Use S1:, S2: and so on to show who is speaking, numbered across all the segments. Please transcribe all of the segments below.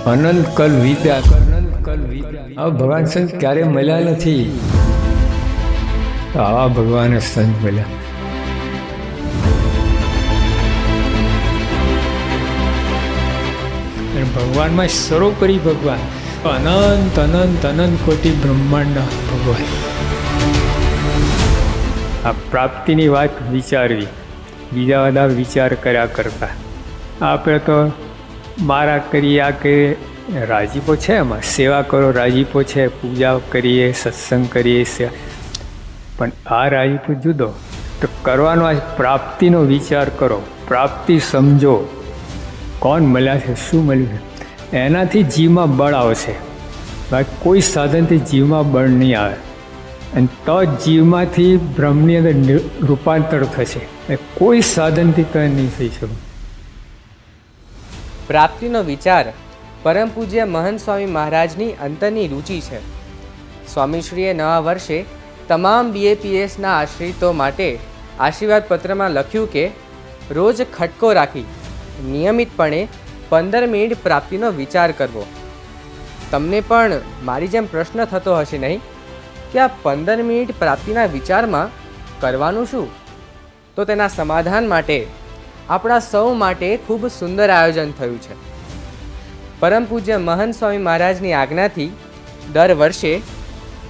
S1: અનંત કલ વીત્યા, અનંત કલ વીત્યા. આ ભગવાન સંત ક્યારે મળ્યા નથી. આવા ભગવાન સંત મળ્યા. અને ભગવાનમાં સર્વોપરી ભગવાન, અનંત અનંત અનંત કોટી બ્રહ્માંડના ભગવાન. આ પ્રાપ્તિની વાત વિચારવી, બીજા બધા વિચાર કર્યા કરતા. આપણે તો મારા કરીએ, આ કરીએ, રાજીપો છે એમાં, સેવા કરો રાજીપો છે, પૂજા કરીએ, સત્સંગ કરીએ, પણ આ રાજીપો જુદો. તો કરવાનો આ પ્રાપ્તિનો વિચાર કરો, પ્રાપ્તિ સમજો, કોણ મળ્યા છે, શું મળ્યું છે, એનાથી જીવમાં બળ આવશે. બાકી કોઈ સાધનથી જીવમાં બળ નહીં આવે. અને તો જીવમાંથી બ્રહ્મની અંદર રૂપાંતર થશે. કોઈ સાધનથી તો નહીં થઈ શકે.
S2: પ્રાપ્તિનો વિચાર પરમ પૂજ્ય મહંત સ્વામી મહારાજની અંતરની રુચિ છે. સ્વામીશ્રીએ નવા વર્ષે તમામ BAPSના આશ્રિતો માટે આશીર્વાદ પત્રમાં લખ્યું કે રોજ ખટકો રાખી નિયમિતપણે 15 મિનિટ પ્રાપ્તિનો વિચાર કરવો. તમને પણ મારી જેમ પ્રશ્ન થતો હશે નહીં કે આ 15 મિનિટ પ્રાપ્તિના વિચારમાં કરવાનું શું? તો તેના સમાધાન માટે આપણા સૌ માટે ખૂબ સુંદર આયોજન થયું છે. પરમ પૂજ્ય મહંત સ્વામી મહારાજની આજ્ઞાથી દર વર્ષે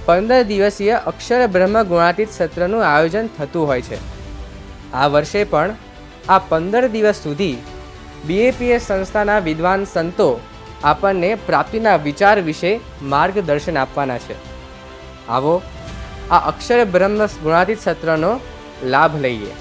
S2: 15 દિવસીય અક્ષર બ્રહ્મ ગુણાતીત સત્રનું આયોજન થતું હોય છે. આ વર્ષે પણ આ 15 દિવસ સુધી BAPS સંસ્થાના વિદ્વાન સંતો આપણને પ્રાપ્તિના વિચાર વિશે માર્ગદર્શન આપવાના છે. આવો આ અક્ષર બ્રહ્મ ગુણાતીત સત્રનો લાભ લઈએ.